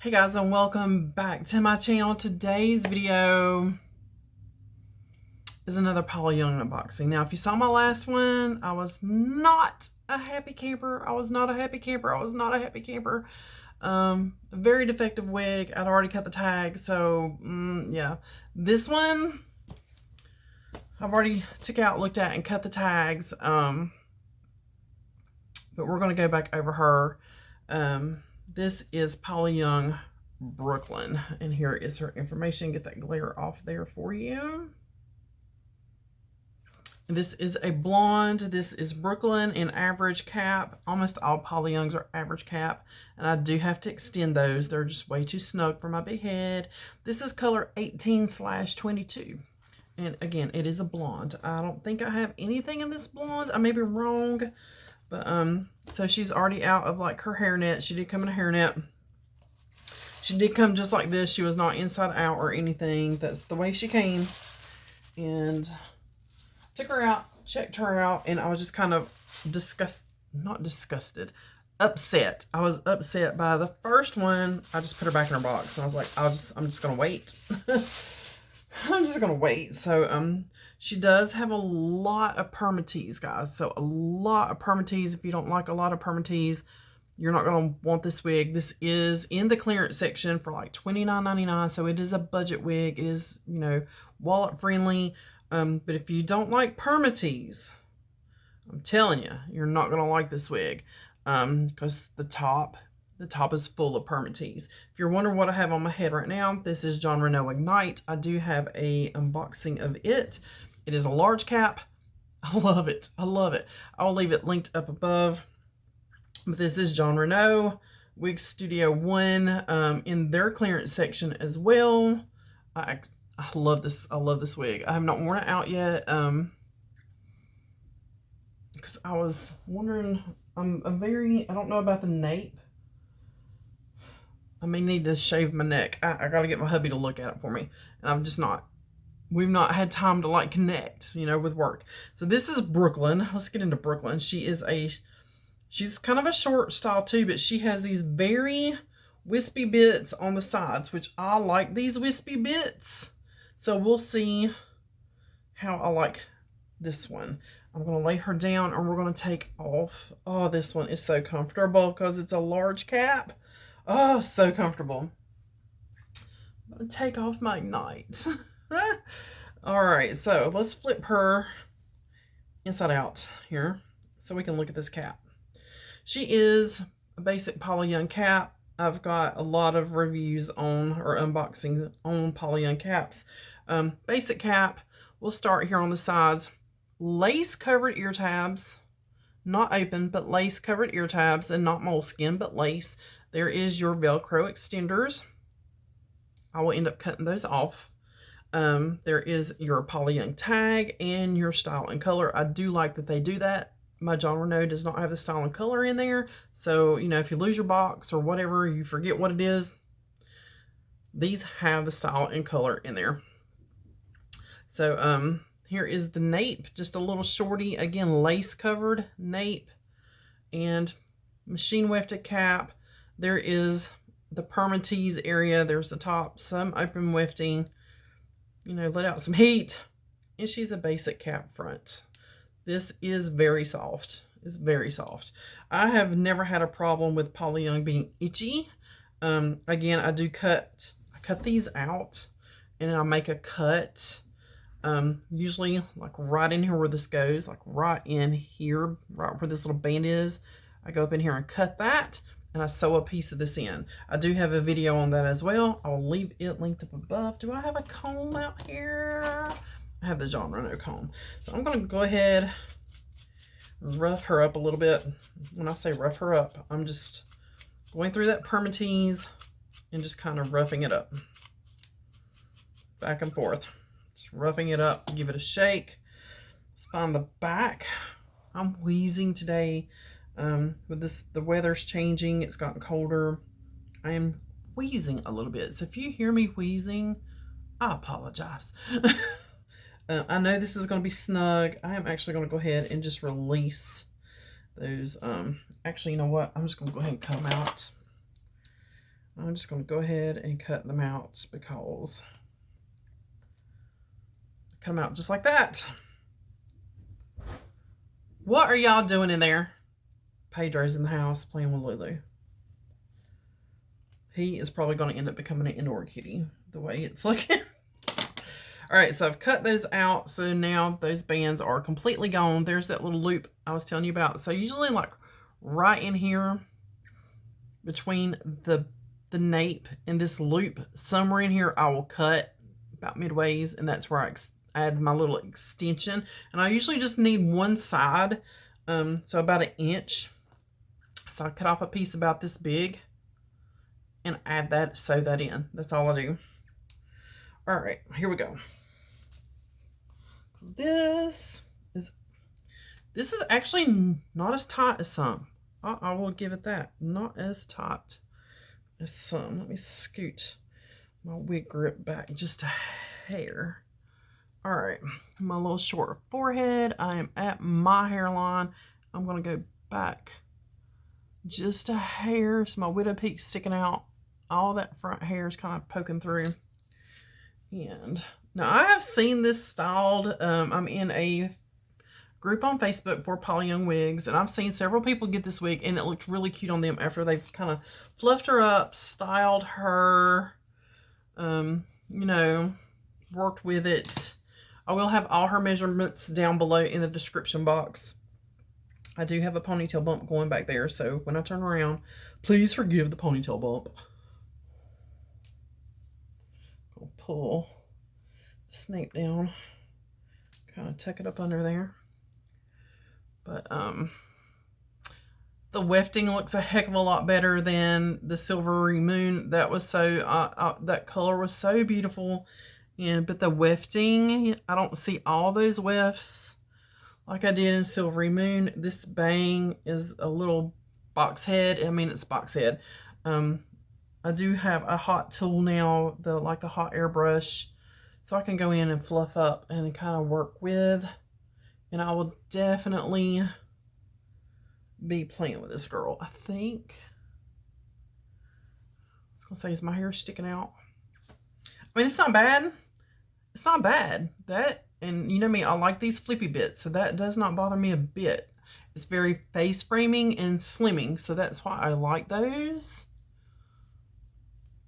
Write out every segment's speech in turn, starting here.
Hey guys, and welcome back to my channel. Today's video is another Paula Young unboxing. Now, if you saw my last one, I was not a happy camper. I was not a happy camper. A very defective wig. I'd already cut the tag, so yeah. This one, I've already took out, looked at, and cut the tags. But we're gonna go back over her. This is Paula Young, Brooklyn, and here is her information. Get that glare off there for you. This is a blonde. This is Brooklyn in average cap. Almost all Paula Youngs are average cap, and I do have to extend those. They're just way too snug for my big head. This is color 18/22, and again, it is a blonde. I don't think I have anything in this blonde. I may be wrong. But, so she's already out of like her hairnet. She did come in a hairnet. She did come just like this. She was not inside out or anything. That's the way she came. And took her out, checked her out, and I was just kind of upset. I was upset by the first one. I just put her back in her box, and I was like, I'm just gonna wait. I'm just gonna wait. So she does have a lot of permatease, guys. So a lot of permatease. If you don't like a lot of permatease, you're not gonna want this wig. This is in the clearance section for like $29.99. So it is a budget wig. It is, you know, wallet friendly. But if you don't like permatease, I'm telling you, you're not gonna like this wig. Because the top is full of permatease. If you're wondering what I have on my head right now, this is Jon Renau Ignite. I do have a unboxing of it. It is a large cap. I love it. I love it. I'll leave it linked up above. But this is Jon Renau Wig Studio 1 in their clearance section as well. I love this. I love this wig. I have not worn it out yet. Because I was wondering, I don't know about the nape. I may need to shave my neck. I gotta get my hubby to look at it for me. And we've not had time to like connect, you know, with work. So this is Brooklyn. Let's get into Brooklyn. She's kind of a short style too, but she has these very wispy bits on the sides, which I like these wispy bits. So we'll see how I like this one. I'm going to lay her down and we're going to take off. Oh, this one is so comfortable because it's a large cap. Oh, so comfortable. I'm going to take off my Ignite. All right, so let's flip her inside out here so we can look at this cap. She is a basic Paula Young cap. I've got a lot of reviews on or unboxings on Paula Young caps. Basic cap. We'll start here on the sides. Lace covered ear tabs, not open, but lace covered ear tabs, and not moleskin, but lace. There is your Velcro extenders. I will end up cutting those off. There is your Paula Young tag and your style and color. I do like that they do that. My Jon Renau does not have the style and color in there. So, you know, if you lose your box or whatever, you forget what it is, these have the style and color in there. So, here is the nape, just a little shorty, again, lace covered nape and machine wefted cap. There is the permatease area. There's the top, some open wefting, you know, let out some heat. And she's a basic cap front. This is very soft. It's very soft. I have never had a problem with Paula Young being itchy. Again, I cut these out and I make a cut. Usually like right in here where this goes, like right in here, right where this little band is. I go up in here and cut that, and I sew a piece of this in. I do have a video on that as well. I'll leave it linked up above. Do I have a comb out here? I have the Jon Renau comb. So I'm going to go ahead and rough her up a little bit. When I say rough her up, I'm just going through that permatease and just kind of roughing it up. Back and forth. Just roughing it up, give it a shake. Let's find the back. I'm wheezing today. With this, the weather's changing. It's gotten colder. I am wheezing a little bit. So if you hear me wheezing, I apologize. I know this is going to be snug. I am actually going to go ahead and just release those. Actually, you know what? I'm just going to go ahead and cut them out. I'm just going to go ahead and cut them out because cut them out just like that. What are y'all doing in there? Pedro's in the house playing with Lulu. He is probably going to end up becoming an indoor kitty the way it's looking. All right, so I've cut those out. So now those bands are completely gone. There's that little loop I was telling you about. So usually like right in here between the nape and this loop, somewhere in here I will cut about midways, and that's where I add my little extension. And I usually just need one side, so about 1 inch. So I cut off a piece about this big and add that, sew that in. That's all I do. All right, here we go. This is actually not as tight as some. I will give it that. Not as tight as some. Let me scoot my wig grip back just a hair. All right, my little short forehead. I am at my hairline. I'm going to go back just a hair so my widow peak's sticking out. All that front hair is kind of poking through. And now I have seen this styled. I'm in a group on Facebook for Paula Young wigs, and I've seen several people get this wig, and it looked really cute on them after they've kind of fluffed her up, styled her, you know, worked with it. I will have all her measurements down below in the description box. I do have a ponytail bump going back there, so when I turn around, please forgive the ponytail bump. I'll pull the snake down, kind of tuck it up under there. But the wefting looks a heck of a lot better than the Silvery Moon. That was so that color was so beautiful, but the wefting, I don't see all those wefts like I did in Silvery Moon. This bang is a little box head. I mean, it's box head. I do have a hot tool now, the hot airbrush, so I can go in and fluff up and kind of work with. And I will definitely be playing with this girl. I think I was gonna say, is my hair sticking out? I mean, it's not bad. It's not bad. That, and you know me, I like these flippy bits, so that does not bother me a bit. It's very face framing and slimming, so that's why I like those.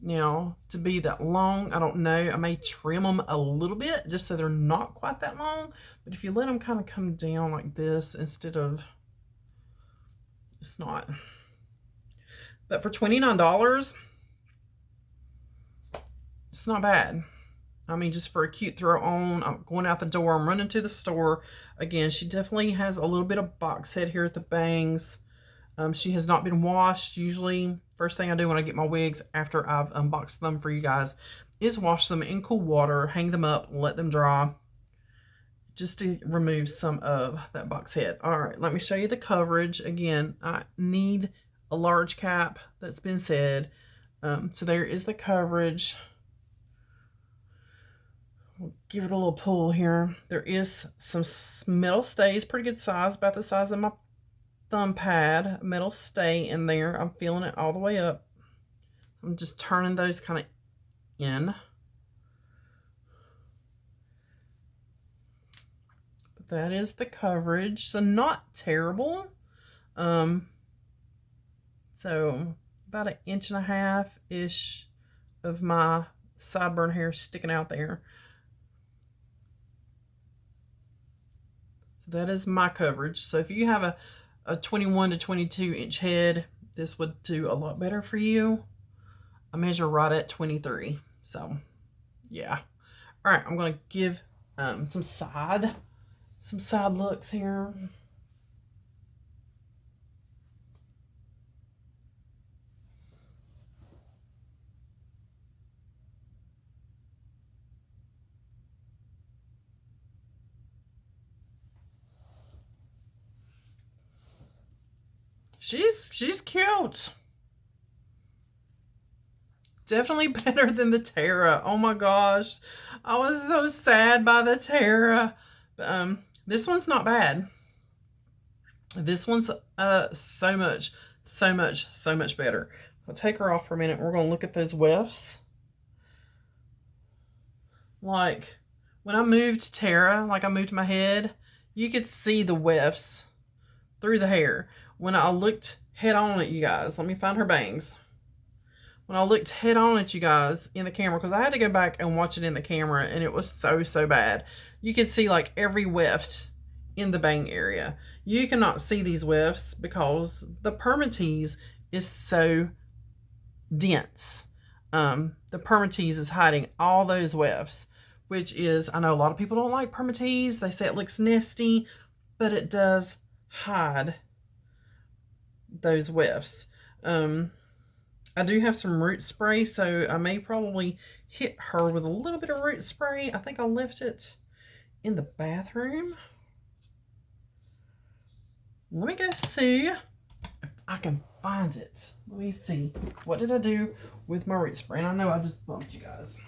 Now, to be that long, I don't know. I may trim them a little bit just so they're not quite that long. But if you let them kind of come down like this instead of, it's not. But for $29, it's not bad. I mean, just for a cute throw on. I'm going out the door. I'm running to the store. Again, she definitely has a little bit of box head here at the bangs. She has not been washed. Usually, first thing I do when I get my wigs after I've unboxed them for you guys is wash them in cool water, hang them up, let them dry, just to remove some of that box head. All right, let me show you the coverage. Again, I need a large cap. That's been said. So there is the coverage. We'll give it a little pull here. There is some metal stays, pretty good size, about the size of my thumb pad, metal stay in there. I'm feeling it all the way up. I'm just turning those kind of in. But that is the coverage, so not terrible. So about 1.5 inch-ish of my sideburn hair sticking out there. So that is my coverage. So if you have a 21 to 22 inch head, this would do a lot better for you. I measure right at 23. So yeah. All right, I'm going to give some side looks here. She's cute. Definitely better than the Tara. Oh my gosh. I was so sad by the Tara. But this one's not bad. This one's so much So much better. I'll take her off for a minute. We're going to look at those wefts. Like, when I moved Tara, like I moved my head, you could see the wefts through the hair. When I looked head on at you guys, let me find her bangs. When I looked head on at you guys in the camera, because I had to go back and watch it in the camera, and it was so bad. You could see like every weft in the bang area. You cannot see these wefts because the permatease is so dense. The permatease is hiding all those wefts, which is, I know a lot of people don't like permatease. They say it looks nasty, but it does hide those wefts. I do have some root spray, so I may probably hit her with a little bit of root spray. I think I left it in the bathroom. Let me go see if I can find it. Let me see. What did I do with my root spray? And I know I just bumped you guys.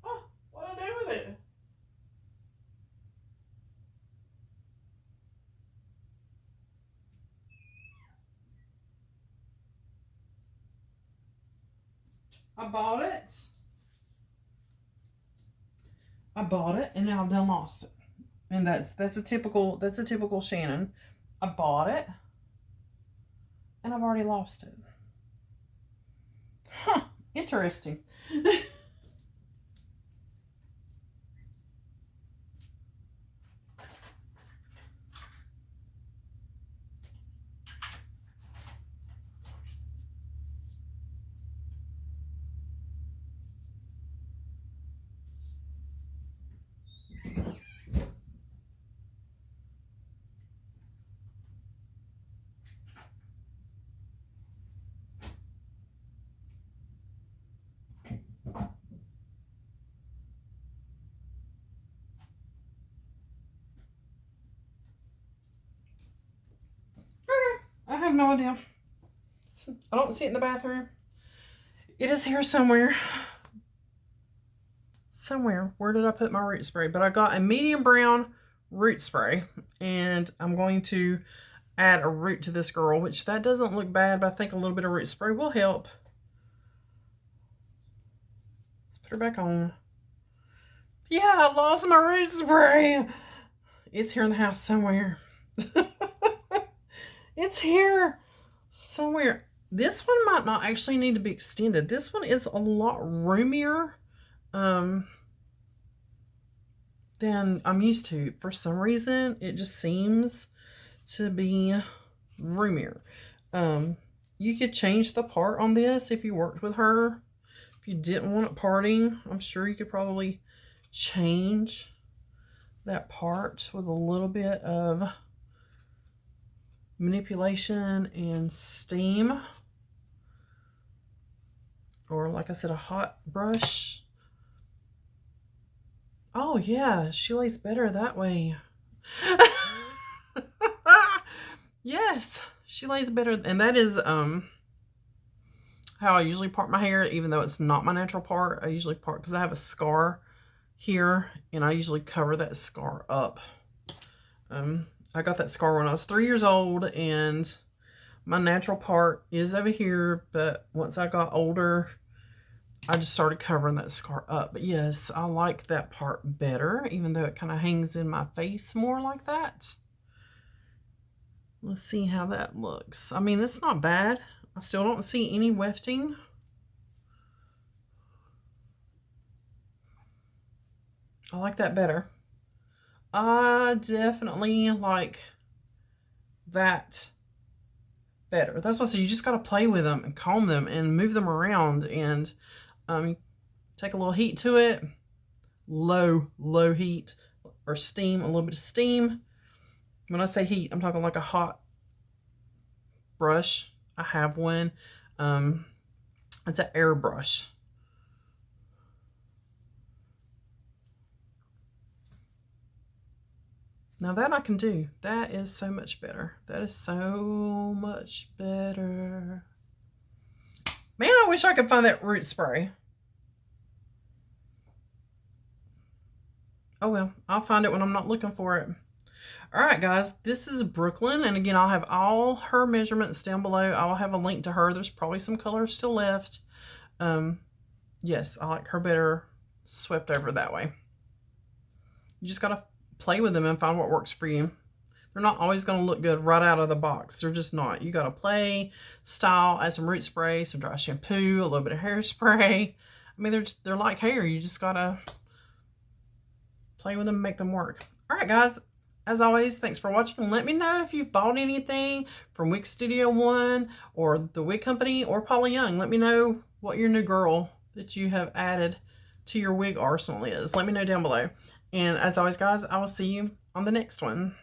Oh, what did I do with it? I bought it and now I've done lost it. And that's a typical Shannon. I bought it and I've already lost it. Huh, interesting. I have no idea. I don't see it in the bathroom. It is here somewhere. Where did I put my root spray? But I got a medium brown root spray, and I'm going to add a root to this girl, which that doesn't look bad, but I think a little bit of root spray will help. Let's put her back on. Yeah, I lost my root spray. It's here in the house somewhere. It's here somewhere. This one might not actually need to be extended. This one is a lot roomier than I'm used to. For some reason, it just seems to be roomier. You could change the part on this if you worked with her. If you didn't want it parting, I'm sure you could probably change that part with a little bit of manipulation and steam, or like I said, a hot brush. Oh yeah, she lays better that way. Yes, she lays better, and that is how I usually part my hair, even though it's not my natural part. I usually part because I have a scar here, and I usually cover that scar up. I got that scar when I was 3 years old, and my natural part is over here, but once I got older, I just started covering that scar up. But yes, I like that part better, even though it kind of hangs in my face more like that. Let's see how that looks. I mean, it's not bad. I still don't see any wefting. I like that better. I definitely like that better. That's what I say. You just got to play with them and comb them and move them around, and take a little heat to it. Low heat or steam, a little bit of steam. When I say heat, I'm talking like a hot brush. I have one. It's an air brush. Now that I can do. That is so much better. That is so much better. Man, I wish I could find that root spray. Oh well, I'll find it when I'm not looking for it. All right, guys, this is Brooklyn. And again, I'll have all her measurements down below. I'll have a link to her. There's probably some colors still left. Yes, I like her better swept over that way. You just got to play with them and find what works for you. They're not always going to look good right out of the box. They're just not. You got to play, style, add some root spray, some dry shampoo, a little bit of hairspray. I mean, they're like hair. You just got to play with them and make them work. All right, guys. As always, thanks for watching. Let me know if you've bought anything from Wig Studio One or the Wig Company or Paula Young. Let me know what your new girl that you have added to your wig arsenal is. Let me know down below. And as always, guys, I will see you on the next one.